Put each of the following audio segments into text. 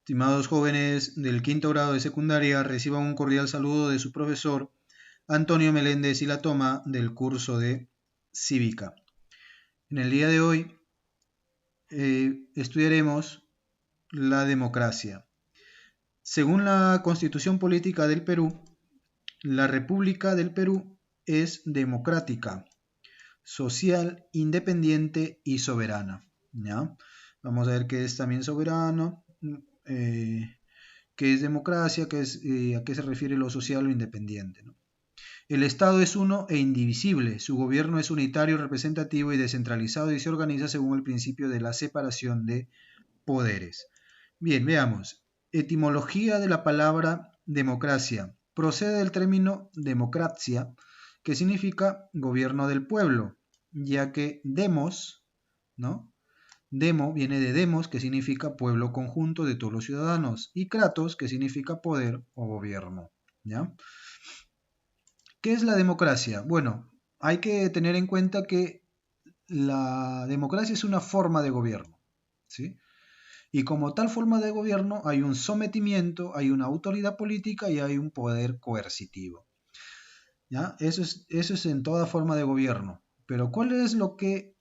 Estimados jóvenes del quinto grado de secundaria, reciban un cordial saludo de su profesor Antonio Meléndez y la toma del curso de Cívica. En el día de hoy estudiaremos la democracia. Según la Constitución Política del Perú, la República del Perú es democrática, social, independiente y soberana. ¿Ya? Vamos a ver qué es también soberano, qué es democracia, a qué se refiere lo social o independiente, ¿no? El Estado es uno e indivisible, su gobierno es unitario, representativo y descentralizado y se organiza según el principio de la separación de poderes. Bien, veamos. Etimología de la palabra democracia. Procede del término democracia, que significa gobierno del pueblo, ya que demos, ¿no? Demo viene de demos, que significa pueblo conjunto de todos los ciudadanos, y kratos, que significa poder o gobierno, ¿ya? ¿Qué es la democracia? Bueno, hay que tener en cuenta que la democracia es una forma de gobierno, ¿sí? Y como tal forma de gobierno hay un sometimiento, hay una autoridad política y hay un poder coercitivo, ¿ya? Eso es en toda forma de gobierno. Pero ¿cuál es lo que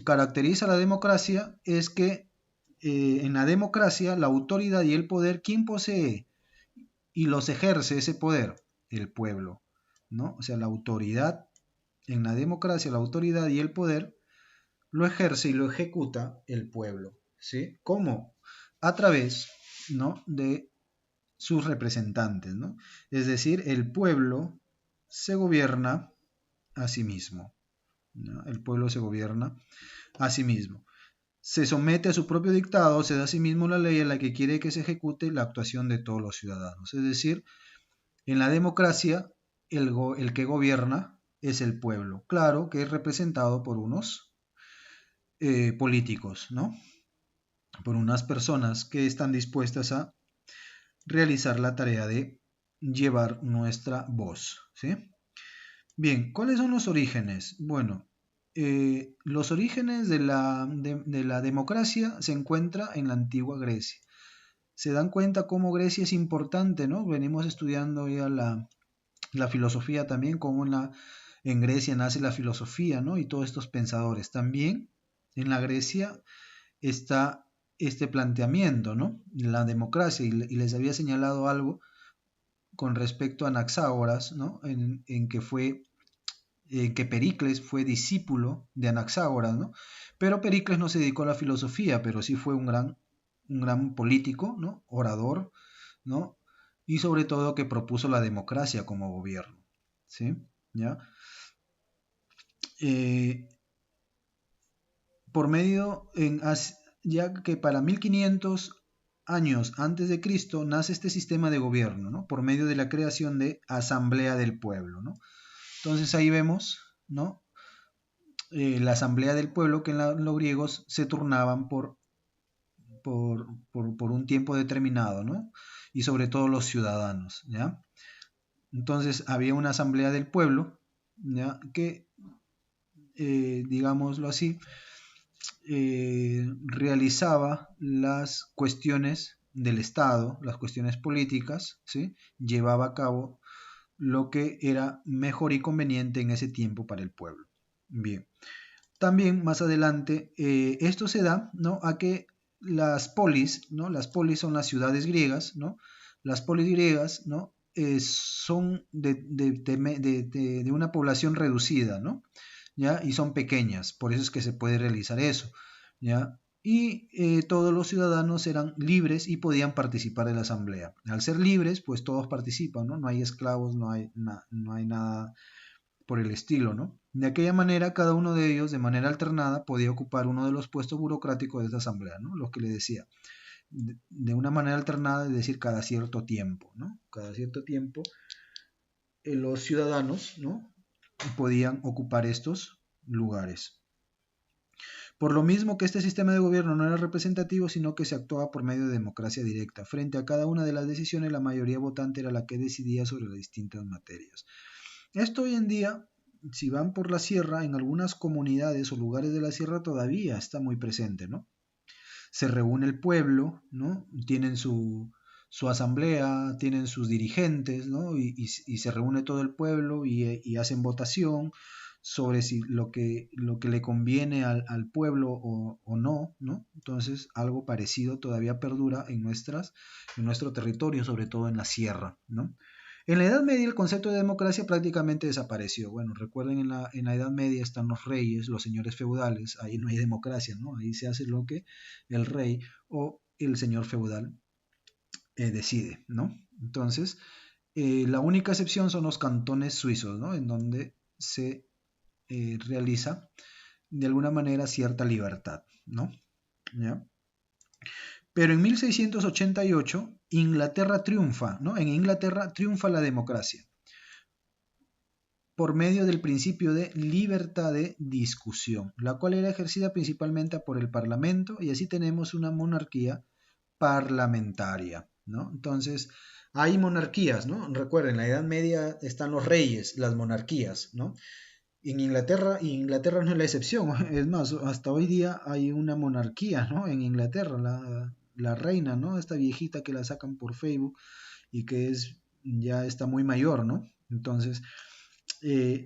caracteriza a la democracia? Es que en la democracia la autoridad y el poder, ¿quién posee y los ejerce ese poder? El pueblo, ¿no? O sea, la autoridad, en la democracia, la autoridad y el poder lo ejerce y lo ejecuta el pueblo, ¿sí? ¿Cómo? A través, ¿no? de sus representantes, ¿no? Es decir, el pueblo se gobierna a sí mismo, ¿no? El pueblo se gobierna a sí mismo. Se somete a su propio dictado, se da a sí mismo la ley en la que quiere que se ejecute la actuación de todos los ciudadanos. Es decir, en la democracia, el que gobierna es el pueblo. Claro que es representado por unos políticos, ¿no? Por unas personas que están dispuestas a realizar la tarea de llevar nuestra voz, ¿sí? Bien, ¿cuáles son los orígenes? Bueno, los orígenes de la democracia se encuentran en la antigua Grecia. Se dan cuenta cómo Grecia es importante, ¿no? Venimos estudiando ya la filosofía también, cómo en Grecia nace la filosofía, ¿no? Y todos estos pensadores. También en la Grecia está este planteamiento, ¿no? La democracia, y les había señalado algo con respecto a Anaxágoras, ¿no? En que Pericles fue discípulo de Anaxágoras, ¿no? Pero Pericles no se dedicó a la filosofía, pero sí fue un gran político, ¿no? Orador, ¿no? Y sobre todo que propuso la democracia como gobierno, ¿sí? ¿Ya? Eh, por medio, ya que para 1500 años antes de Cristo nace este sistema de gobierno, ¿no? Por medio de la creación de Asamblea del Pueblo, ¿no? Entonces ahí vemos, ¿no? La Asamblea del Pueblo, que los griegos se turnaban por un tiempo determinado, ¿no? Y sobre todo los ciudadanos, ¿ya? Entonces había una Asamblea del Pueblo, ¿ya? Que, digámoslo así, realizaba las cuestiones del Estado, las cuestiones políticas, ¿sí? Llevaba a cabo lo que era mejor y conveniente en ese tiempo para el pueblo. Bien, también más adelante esto se da, ¿no? A que las polis, ¿no? Las polis son las ciudades griegas, ¿no? Las polis griegas, ¿no? Son de una población reducida, ¿no? ¿Ya? Y son pequeñas, por eso es que se puede realizar eso, ¿ya? Y todos los ciudadanos eran libres y podían participar en la asamblea. Al ser libres, pues todos participan, ¿no? No hay esclavos, no hay nada por el estilo, ¿no? De aquella manera, cada uno de ellos, de manera alternada, podía ocupar uno de los puestos burocráticos de esta asamblea, ¿no? Lo que le decía, de una manera alternada, es decir, cada cierto tiempo, ¿no? Cada cierto tiempo, los ciudadanos, ¿no? Podían ocupar estos lugares. Por lo mismo que este sistema de gobierno no era representativo, sino que se actuaba por medio de democracia directa. Frente a cada una de las decisiones, la mayoría votante era la que decidía sobre las distintas materias. Esto hoy en día, si van por la sierra, en algunas comunidades o lugares de la sierra todavía está muy presente, ¿no? se reúne el pueblo, ¿no? Tienen su asamblea, tienen sus dirigentes, ¿no? Y se reúne todo el pueblo y hacen votación sobre si lo que le conviene al pueblo o no, ¿no? Entonces, algo parecido todavía perdura en nuestro territorio, sobre todo en la sierra, ¿no? En la Edad Media el concepto de democracia prácticamente desapareció. Bueno, recuerden en la Edad Media están los reyes, los señores feudales, ahí no hay democracia, ¿no? Ahí se hace lo que el rey o el señor feudal decide, ¿no? Entonces, la única excepción son los cantones suizos, ¿no? En donde se realiza de alguna manera cierta libertad, ¿no? ¿Ya? Pero en 1688 Inglaterra triunfa, ¿no? En Inglaterra triunfa la democracia por medio del principio de libertad de discusión, la cual era ejercida principalmente por el Parlamento y así tenemos una monarquía parlamentaria, ¿no? Entonces, hay monarquías, ¿no? Recuerden, en la Edad Media están los reyes, las monarquías, ¿no? En Inglaterra, y Inglaterra no es la excepción, es más, hasta hoy día hay una monarquía, ¿no? En Inglaterra, la reina, ¿no? Esta viejita que la sacan por Facebook y que ya está muy mayor, ¿no? Entonces,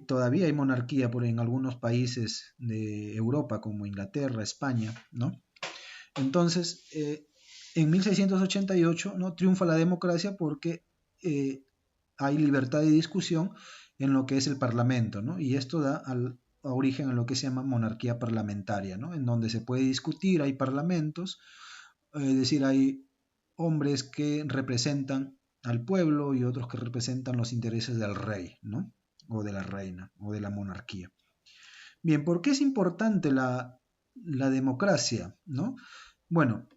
todavía hay monarquía en algunos países de Europa, como Inglaterra, España, ¿no? Entonces, en 1688, ¿no? Triunfa la democracia porque hay libertad de discusión en lo que es el Parlamento, ¿no? Y esto da a origen a lo que se llama monarquía parlamentaria, ¿no? En donde se puede discutir, hay parlamentos, es decir, hay hombres que representan al pueblo y otros que representan los intereses del rey, ¿no? O de la reina, o de la monarquía. Bien, ¿por qué es importante la democracia, ¿no? Bueno,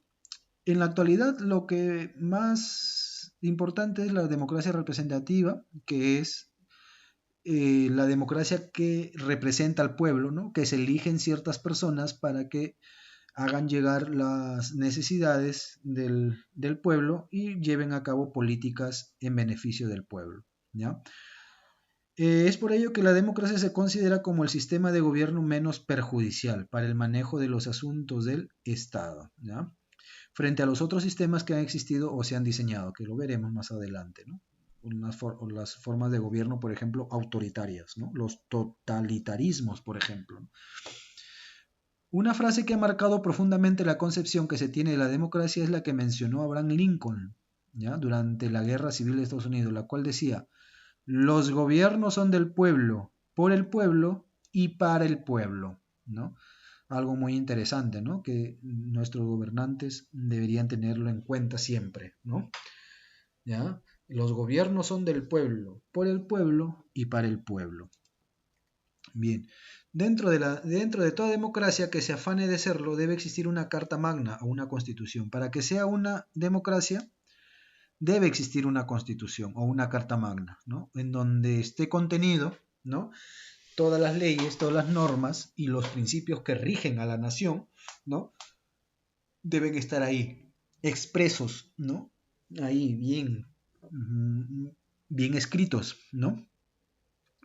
en la actualidad lo que más importante es la democracia representativa, que es la democracia que representa al pueblo, ¿no? Que se eligen ciertas personas para que hagan llegar las necesidades del pueblo y lleven a cabo políticas en beneficio del pueblo, ¿ya? Es por ello que la democracia se considera como el sistema de gobierno menos perjudicial para el manejo de los asuntos del Estado, ¿ya? Frente a los otros sistemas que han existido o se han diseñado, que lo veremos más adelante, ¿no? O las formas de gobierno, por ejemplo, autoritarias, ¿no? Los totalitarismos, por ejemplo. Una frase que ha marcado profundamente la concepción que se tiene de la democracia es la que mencionó Abraham Lincoln, ¿ya? Durante la Guerra Civil de Estados Unidos, la cual decía: los gobiernos son del pueblo, por el pueblo y para el pueblo, ¿no? Algo muy interesante, ¿no? Que nuestros gobernantes deberían tenerlo en cuenta siempre, ¿no? ¿Ya? Los gobiernos son del pueblo, por el pueblo y para el pueblo. Bien, dentro de toda democracia que se afane de serlo, debe existir una carta magna o una constitución. Para que sea una democracia, debe existir una constitución o una carta magna, ¿no? En donde esté contenido, ¿no? Todas las leyes, todas las normas y los principios que rigen a la nación, ¿no? Deben estar ahí, expresos, ¿no? Ahí bien escritos, ¿no?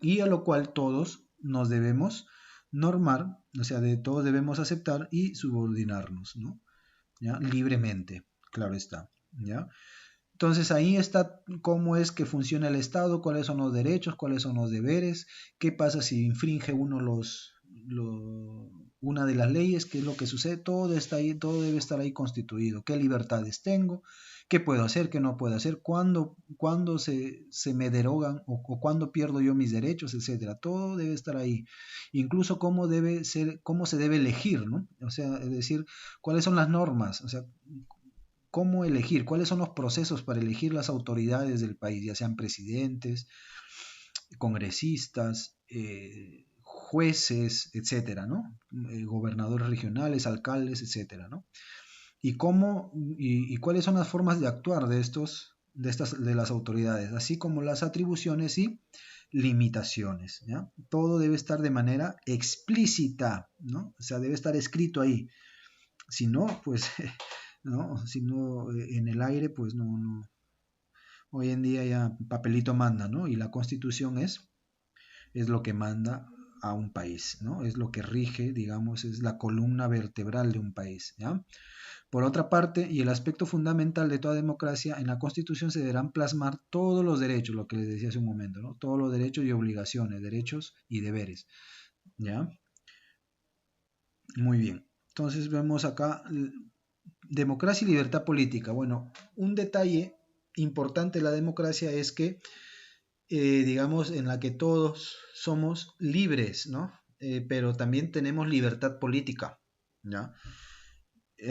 Y a lo cual todos nos debemos normar, o sea, de todos debemos aceptar y subordinarnos, ¿no? ¿Ya? Libremente, claro está, ¿ya? Entonces ahí está cómo es que funciona el Estado, cuáles son los derechos, cuáles son los deberes, qué pasa si infringe uno una de las leyes, qué es lo que sucede, todo está ahí, todo debe estar ahí constituido, qué libertades tengo, qué puedo hacer, qué no puedo hacer, cuándo se me derogan o cuándo pierdo yo mis derechos, etcétera. Todo debe estar ahí. Incluso cómo debe ser, cómo se debe elegir, ¿no? O sea, es decir, cuáles son las normas, o sea, cómo elegir, cuáles son los procesos para elegir las autoridades del país, ya sean presidentes, congresistas, jueces, etcétera, ¿no? Gobernadores regionales, alcaldes, etcétera, ¿no? Y cuáles son las formas de actuar de las autoridades, así como las atribuciones y limitaciones, ¿ya? Todo debe estar de manera explícita, ¿no? O sea, debe estar escrito ahí. Si no, pues ¿no? Si no, en el aire, pues no. Hoy en día ya papelito manda, ¿no? Y la constitución es lo que manda a un país, ¿no? Es lo que rige, digamos, es la columna vertebral de un país, ¿ya? Por otra parte, y el aspecto fundamental de toda democracia, en la Constitución se deberán plasmar todos los derechos, lo que les decía hace un momento, ¿no? Todos los derechos y obligaciones, derechos y deberes, ¿ya? Muy bien. Entonces vemos acá democracia y libertad política. Bueno, un detalle importante de la democracia es que, digamos, en la que todos somos libres, ¿no? Pero también tenemos libertad política, ¿ya?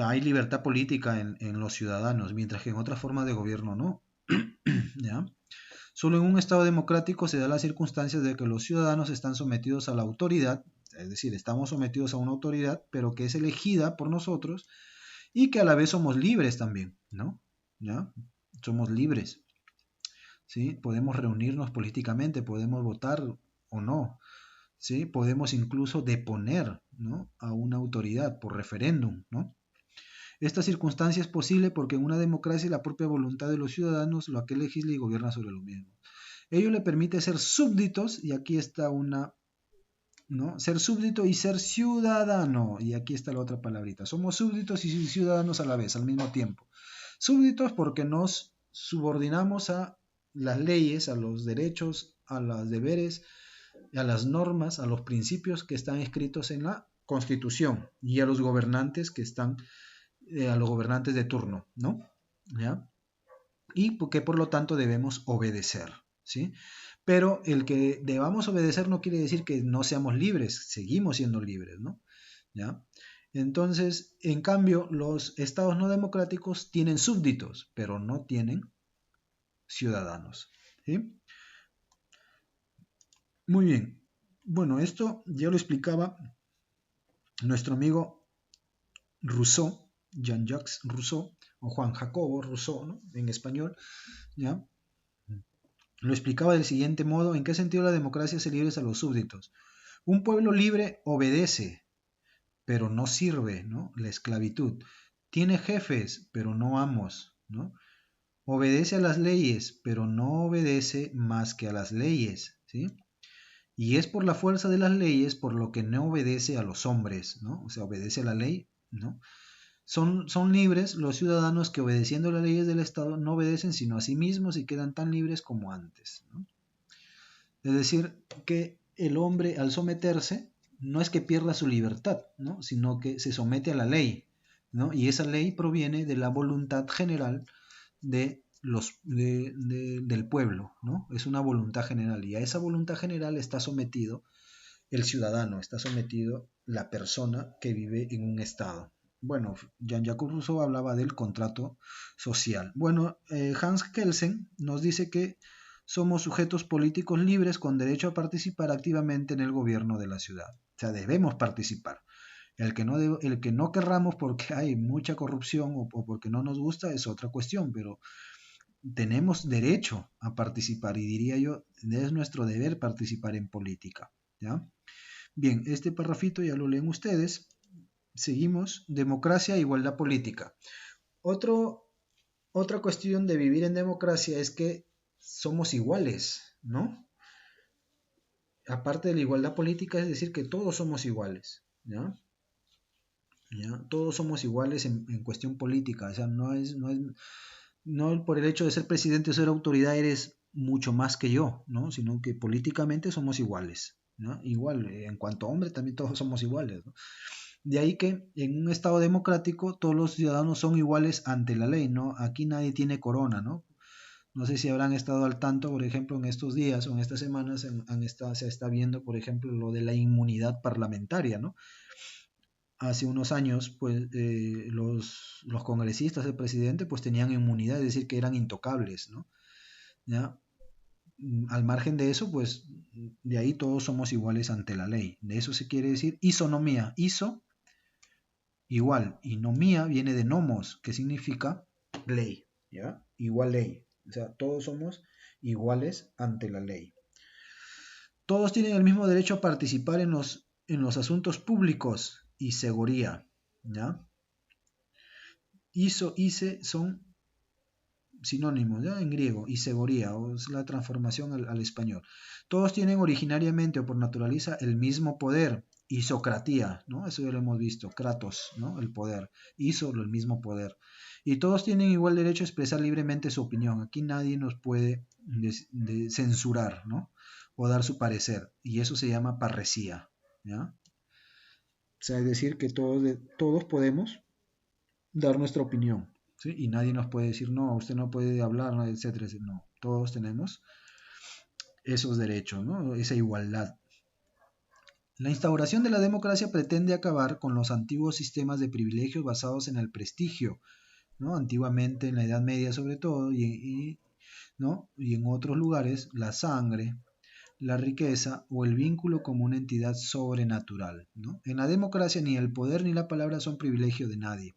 Hay libertad política en los ciudadanos, mientras que en otras formas de gobierno no, ¿ya? Solo en un Estado democrático se da la circunstancia de que los ciudadanos están sometidos a la autoridad, es decir, estamos sometidos a una autoridad, pero que es elegida por nosotros y que a la vez somos libres también, ¿no? ¿Ya? Somos libres, ¿sí? Podemos reunirnos políticamente, podemos votar o no, ¿sí? Podemos incluso deponer, ¿no?, a una autoridad por referéndum, ¿no? Esta circunstancia es posible porque en una democracia la propia voluntad de los ciudadanos lo que legisla y gobierna sobre lo mismo. Ello le permite ser súbditos, y aquí está una, ¿no? Ser súbdito y ser ciudadano, y aquí está la otra palabrita. Somos súbditos y ciudadanos a la vez, al mismo tiempo. Súbditos porque nos subordinamos a las leyes, a los derechos, a los deberes, a las normas, a los principios que están escritos en la Constitución y a los gobernantes que están, a los gobernantes de turno, ¿no? ¿Ya? Y que por lo tanto debemos obedecer, ¿sí? Pero el que debamos obedecer no quiere decir que no seamos libres, seguimos siendo libres, ¿no? ¿Ya? Entonces, en cambio, los estados no democráticos tienen súbditos, pero no tienen ciudadanos, ¿sí? Muy bien. Bueno, esto ya lo explicaba nuestro amigo Rousseau, Jean-Jacques Rousseau, o Juan Jacobo Rousseau, ¿no?, en español, ¿ya? Lo explicaba del siguiente modo: ¿en qué sentido la democracia hace libres a los súbditos? Un pueblo libre obedece, pero no sirve, ¿no? La esclavitud. Tiene jefes, pero no amos, ¿no? Obedece a las leyes, pero no obedece más que a las leyes, ¿sí? Y es por la fuerza de las leyes por lo que no obedece a los hombres, ¿no? O sea, obedece a la ley, ¿no? Son libres los ciudadanos que, obedeciendo las leyes del Estado, no obedecen sino a sí mismos y quedan tan libres como antes, ¿no? Es decir, que el hombre, al someterse, no es que pierda su libertad, ¿no?, sino que se somete a la ley, ¿no? Y esa ley proviene de la voluntad general del pueblo, ¿no? Es una voluntad general, y a esa voluntad general está sometido el ciudadano, está sometido la persona que vive en un estado. Bueno, Jean-Jacques Rousseau hablaba del contrato social. Bueno, Hans Kelsen nos dice que somos sujetos políticos libres con derecho a participar activamente en el gobierno de la ciudad. O sea, debemos participar. El que no querramos porque hay mucha corrupción o porque no nos gusta es otra cuestión, pero tenemos derecho a participar, y diría yo, es nuestro deber participar en política, ¿ya? Bien, este parrafito ya lo leen ustedes. Seguimos. Democracia e igualdad política. Otra cuestión de vivir en democracia es que somos iguales, ¿no? Aparte de la igualdad política, es decir, que todos somos iguales, ¿ya? ¿Ya? Todos somos iguales en cuestión política. O sea, no por el hecho de ser presidente o ser autoridad eres mucho más que yo, ¿no? Sino que políticamente somos iguales, ¿no? Igual, en cuanto a hombre también todos somos iguales, ¿no? De ahí que en un estado democrático todos los ciudadanos son iguales ante la ley, ¿no? Aquí nadie tiene corona, ¿no? No sé si habrán estado al tanto, por ejemplo, en estos días o en estas semanas se está viendo, por ejemplo, lo de la inmunidad parlamentaria, ¿no? Hace unos años, pues, los congresistas, el presidente, pues tenían inmunidad, es decir, que eran intocables, ¿no? ¿Ya? Al margen de eso, pues, de ahí todos somos iguales ante la ley. De eso se quiere decir isonomía. Iso, igual, y nomía viene de nomos, que significa ley, ¿ya? Igual ley. O sea, todos somos iguales ante la ley. Todos tienen el mismo derecho a participar en los asuntos públicos y seguridad, ¿ya? ISO, ICE son sinónimos, ¿ya? En griego, isegoría, o es la transformación al español. Todos tienen originariamente o por naturaleza el mismo poder, isocratía, ¿no? Eso ya lo hemos visto, kratos, ¿no? El poder, el mismo poder. Y todos tienen igual derecho a expresar libremente su opinión. Aquí nadie nos puede censurar, ¿no? O dar su parecer. Y eso se llama parresía, ¿ya? O sea, es decir, que todos podemos dar nuestra opinión, ¿sí? Y nadie nos puede decir, no, usted no puede hablar, ¿no? Etcétera, etcétera. No, todos tenemos esos derechos, ¿no? Esa igualdad. La instauración de la democracia pretende acabar con los antiguos sistemas de privilegios basados en el prestigio, ¿no? Antiguamente, en la Edad Media sobre todo, ¿no? Y en otros lugares, la sangre, la riqueza o el vínculo como una entidad sobrenatural, ¿no? En la democracia ni el poder ni la palabra son privilegio de nadie.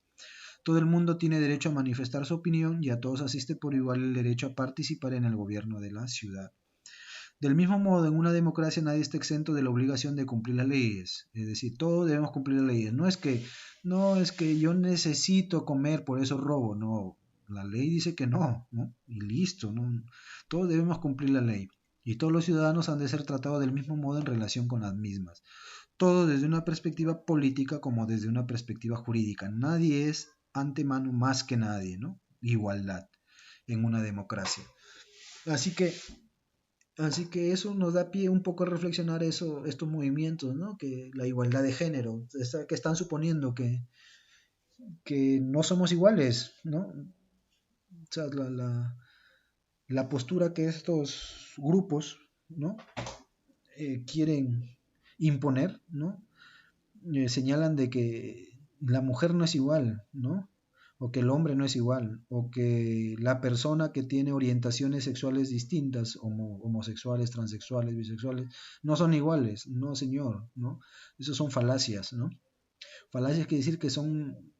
Todo el mundo tiene derecho a manifestar su opinión y a todos asiste por igual el derecho a participar en el gobierno de la ciudad. Del mismo modo, en una democracia nadie está exento de la obligación de cumplir las leyes, es decir, todos debemos cumplir las leyes. No es que yo necesito comer, por eso robo, no. La ley dice que no, ¿no? Y listo, ¿no? Todos debemos cumplir la ley. Y todos los ciudadanos han de ser tratados del mismo modo en relación con las mismas. Todo desde una perspectiva política como desde una perspectiva jurídica. Nadie es antemano más que nadie, ¿no? Igualdad en una democracia. Así que Así que eso nos da pie un poco a reflexionar estos movimientos, ¿no? Que la igualdad de género, que están suponiendo que no somos iguales, ¿no? O sea, la postura que estos grupos, ¿no? Quieren imponer, ¿no? Señalan de que la mujer no es igual, ¿no? O que el hombre no es igual, o que la persona que tiene orientaciones sexuales distintas, homosexuales, transexuales, bisexuales, no son iguales, no señor, ¿no? Eso son falacias, ¿no? Falacias quiere decir que son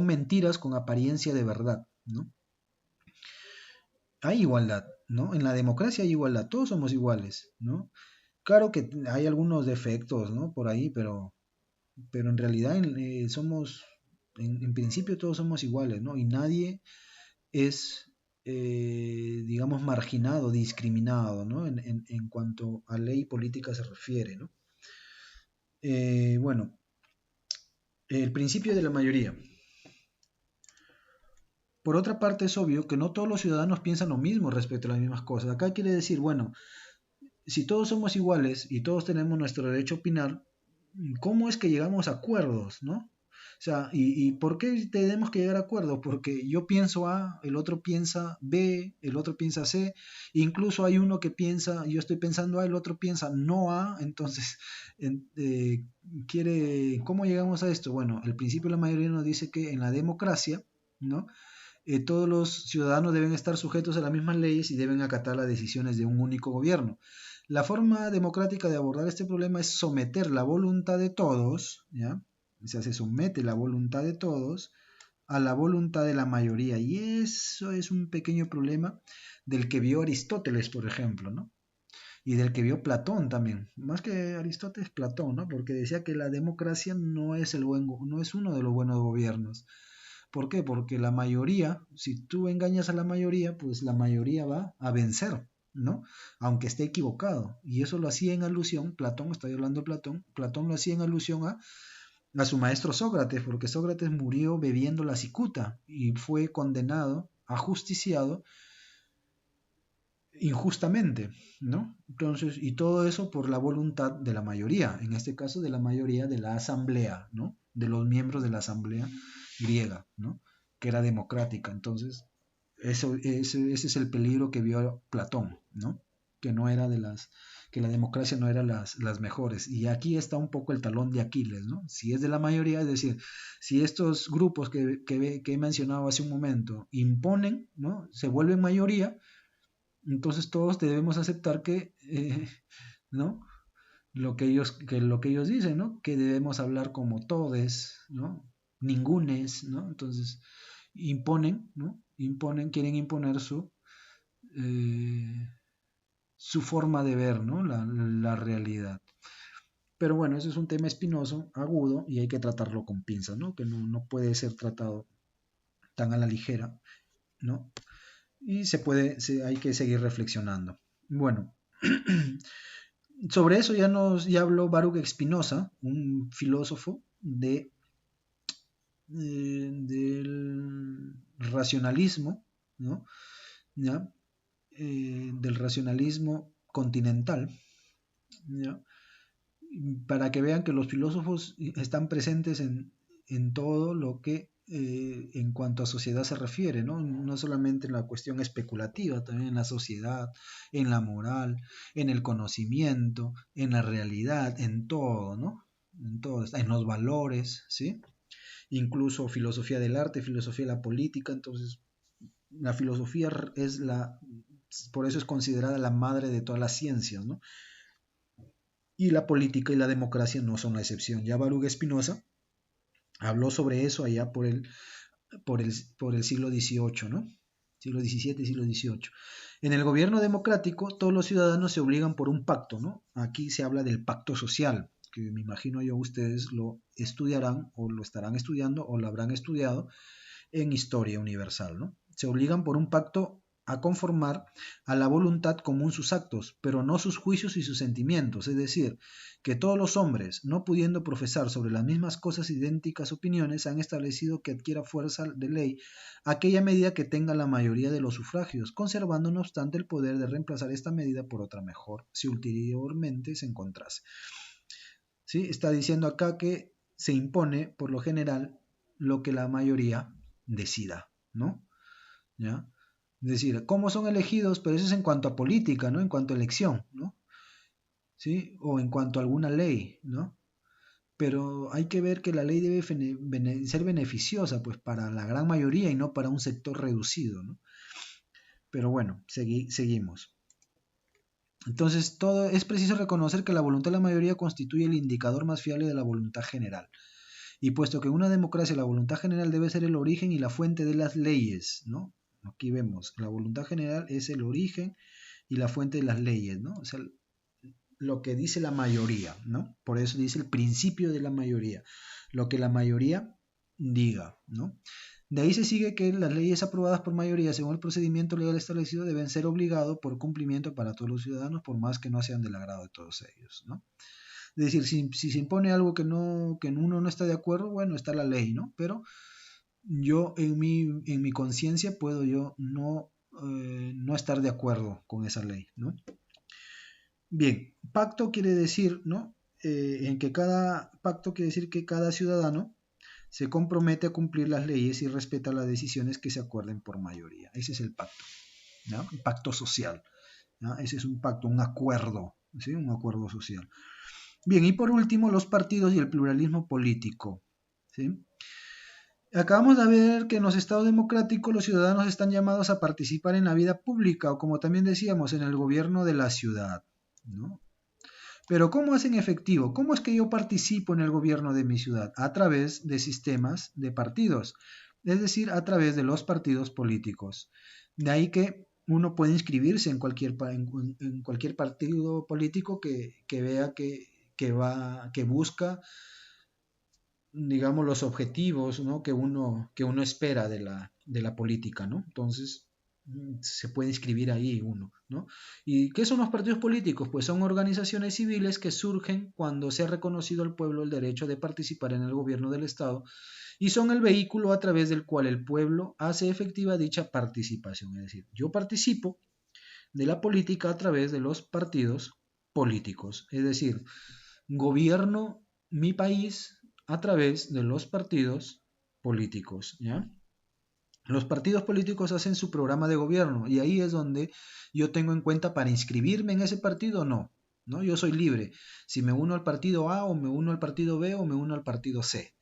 mentiras con apariencia de verdad, ¿no? Hay igualdad, ¿no? En la democracia hay igualdad, todos somos iguales, ¿no? Claro que hay algunos defectos, ¿no? Por ahí, pero en realidad en principio todos somos iguales, ¿no? Y nadie es, digamos, marginado, discriminado, ¿no? En cuanto a ley política se refiere, ¿no? Bueno, el principio de la mayoría. Por otra parte, es obvio que no todos los ciudadanos piensan lo mismo respecto a las mismas cosas. Acá quiere decir, bueno, si todos somos iguales y todos tenemos nuestro derecho a opinar, ¿cómo es que llegamos a acuerdos, no? O sea, ¿y por qué tenemos que llegar a acuerdos? Porque yo pienso A, el otro piensa B, el otro piensa C, incluso hay uno que piensa, yo estoy pensando A, el otro piensa no A, entonces, ¿cómo llegamos a esto? Bueno, el principio de la mayoría nos dice que en la democracia, ¿no? Todos los ciudadanos deben estar sujetos a las mismas leyes y deben acatar las decisiones de un único gobierno. La forma democrática de abordar este problema es someter la voluntad de todos, ¿ya? O sea, se somete la voluntad de todos a la voluntad de la mayoría. Y eso es un pequeño problema del que vio Aristóteles, por ejemplo, ¿no? Y del que vio Platón también. Más que Aristóteles, Platón, ¿no? Porque decía que la democracia no es no es uno de los buenos gobiernos. ¿Por qué? Porque la mayoría, si tú engañas a la mayoría, pues la mayoría va a vencer, ¿no? Aunque esté equivocado. Y eso lo hacía en alusión, Platón, estoy hablando de Platón, Platón lo hacía en alusión a su maestro Sócrates, porque Sócrates murió bebiendo la cicuta y fue condenado, ajusticiado injustamente, ¿no? Entonces, y todo eso por la voluntad de la mayoría, en este caso de la mayoría de la asamblea, ¿no? De los miembros de la asamblea griega, ¿no? Que era democrática. Entonces, ese es el peligro que vio Platón, ¿no? Que no era que la democracia no era las mejores. Y aquí está un poco el talón de Aquiles, ¿no? Si es de la mayoría, es decir, si estos grupos que he mencionado hace un momento imponen, ¿no? Se vuelven mayoría, entonces todos debemos aceptar ¿no? Lo que ellos dicen, ¿no? Que debemos hablar como todes, ¿no? Ningunes, ¿no? Entonces imponen, ¿no? Quieren imponer eh, su forma de ver, ¿no? La realidad. Pero bueno, eso es un tema espinoso, agudo, y hay que tratarlo con pinzas, ¿no? Que no puede ser tratado tan a la ligera, ¿no? y hay que seguir reflexionando. Bueno, sobre eso ya habló Baruch Spinoza, un filósofo del racionalismo, ¿no? ¿Ya? Del racionalismo continental, ¿ya? Para que vean que los filósofos están presentes en todo lo que en cuanto a sociedad se refiere, ¿no? No solamente en la cuestión especulativa, también en la sociedad, en la moral, en el conocimiento, en la realidad, en todo, ¿no? En todo, en los valores, ¿sí? Incluso filosofía del arte, filosofía de la política, entonces la filosofía por eso es considerada la madre de todas las ciencias, ¿no? Y la política y la democracia no son la excepción. Ya Baruch Spinoza habló sobre eso allá por el siglo XVIII, ¿no? Siglo XVII y siglo XVIII. En el gobierno democrático, todos los ciudadanos se obligan por un pacto, ¿no? Aquí se habla del pacto social, que me imagino yo ustedes lo estudiarán o lo estarán estudiando o lo habrán estudiado en historia universal, ¿no? Se obligan por un pacto a conformar a la voluntad común sus actos, pero no sus juicios y sus sentimientos, es decir, que todos los hombres, no pudiendo profesar sobre las mismas cosas idénticas opiniones, han establecido que adquiera fuerza de ley aquella medida que tenga la mayoría de los sufragios, conservando no obstante el poder de reemplazar esta medida por otra mejor, si ulteriormente se encontrase. ¿Sí? Está diciendo acá que se impone, por lo general, lo que la mayoría decida, ¿no? ¿Ya? Es decir, cómo son elegidos, pero eso es en cuanto a política, ¿no? En cuanto a elección, ¿no? ¿Sí? O en cuanto a alguna ley, ¿no? Pero hay que ver que la ley debe ser beneficiosa, pues, para la gran mayoría y no para un sector reducido, ¿no? Pero bueno, seguimos. Entonces, es preciso reconocer que la voluntad de la mayoría constituye el indicador más fiable de la voluntad general. Y puesto que en una democracia la voluntad general debe ser el origen y la fuente de las leyes, ¿no? Aquí vemos, la voluntad general es el origen y la fuente de las leyes, ¿no? O sea, lo que dice la mayoría, ¿no? Por eso dice el principio de la mayoría, lo que la mayoría diga, ¿no? De ahí se sigue que las leyes aprobadas por mayoría según el procedimiento legal establecido deben ser obligados por cumplimiento para todos los ciudadanos, por más que no sean del agrado de todos ellos, ¿no? Es decir, si se impone algo que uno no está de acuerdo, bueno, está la ley, ¿no? Pero yo en mi conciencia puedo yo no estar de acuerdo con esa ley, ¿no? Bien, pacto quiere decir, ¿no? Pacto quiere decir que cada ciudadano se compromete a cumplir las leyes y respeta las decisiones que se acuerden por mayoría. Ese es el pacto, ¿no? Un pacto social, ¿no? Ese es un pacto, un acuerdo, ¿sí? Un acuerdo social. Bien, y por último, los partidos y el pluralismo político, ¿sí? Acabamos de ver que en los estados democráticos los ciudadanos están llamados a participar en la vida pública o como también decíamos, en el gobierno de la ciudad, ¿no? Pero ¿cómo hacen efectivo? ¿Cómo es que yo participo en el gobierno de mi ciudad? A través de sistemas de partidos, es decir, a través de los partidos políticos. De ahí que uno puede inscribirse en cualquier partido político que vea que busca, digamos, los objetivos, ¿no? que uno espera de la política, ¿no? Entonces, se puede inscribir ahí uno, ¿no? ¿Y qué son los partidos políticos? Pues son organizaciones civiles que surgen cuando se ha reconocido al pueblo el derecho de participar en el gobierno del Estado y son el vehículo a través del cual el pueblo hace efectiva dicha participación. Es decir, yo participo de la política a través de los partidos políticos. Es decir, gobierno mi país a través de los partidos políticos, ¿ya? Los partidos políticos hacen su programa de gobierno y ahí es donde yo tengo en cuenta para inscribirme en ese partido o no, ¿no? Yo soy libre. Si me uno al partido A o me uno al partido B o me uno al partido C,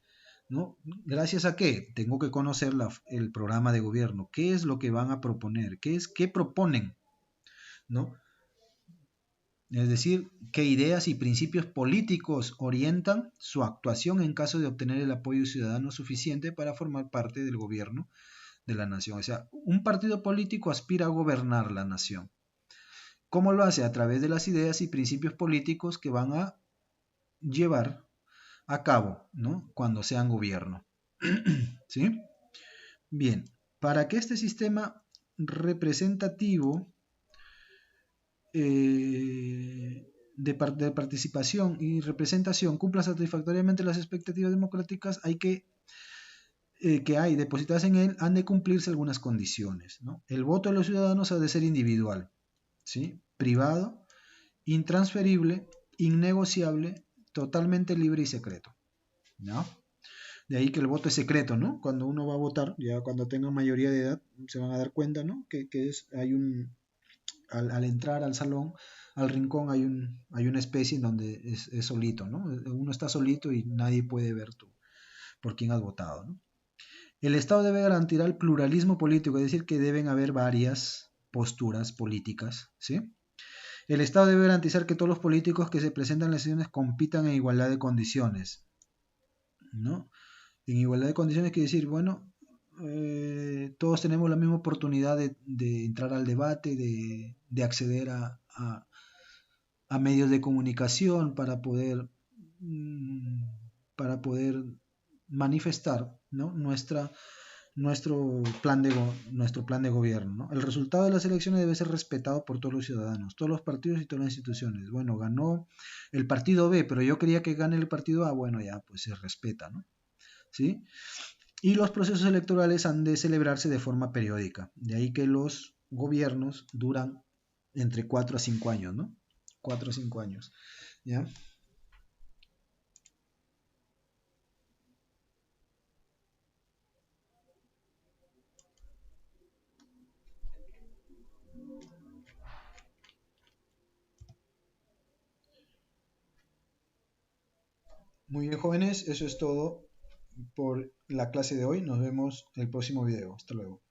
¿no? ¿Gracias a qué? Tengo que conocer el programa de gobierno. ¿Qué es lo que van a proponer? ¿Qué proponen? ¿No? Es decir, qué ideas y principios políticos orientan su actuación en caso de obtener el apoyo ciudadano suficiente para formar parte del gobierno de la nación. O sea, un partido político aspira a gobernar la nación. ¿Cómo lo hace? A través de las ideas y principios políticos que van a llevar a cabo, ¿no? Cuando sean gobierno. ¿Sí? Bien, para que este sistema representativo de participación y representación cumpla satisfactoriamente las expectativas democráticas, que hay depositadas en él, han de cumplirse algunas condiciones, ¿no? El voto de los ciudadanos ha de ser individual, ¿sí? Privado, intransferible, innegociable, totalmente libre y secreto, ¿no? De ahí que el voto es secreto, ¿no? Cuando uno va a votar, ya cuando tenga mayoría de edad, se van a dar cuenta, ¿no? Al entrar al salón, al rincón, hay una especie en donde es solito, ¿no? Uno está solito y nadie puede ver tú por quién has votado, ¿no? El Estado debe garantizar el pluralismo político, es decir, que deben haber varias posturas políticas, ¿sí? El Estado debe garantizar que todos los políticos que se presentan en las elecciones compitan en igualdad de condiciones, ¿no? En igualdad de condiciones quiere decir, bueno, todos tenemos la misma oportunidad de entrar al debate, de acceder a medios de comunicación mm, para poder manifestar, ¿no? Nuestro plan de gobierno, ¿no? El resultado de las elecciones debe ser respetado por todos los ciudadanos, todos los partidos y todas las instituciones. Bueno, ganó el partido B, pero yo quería que gane el partido A, bueno, ya, pues se respeta, ¿no? ¿Sí? Y los procesos electorales han de celebrarse de forma periódica. De ahí que los gobiernos duran entre 4 a 5 años, ¿no? 4 a 5 años, ¿ya? Muy bien, jóvenes, eso es todo por la clase de hoy. Nos vemos en el próximo video. Hasta luego.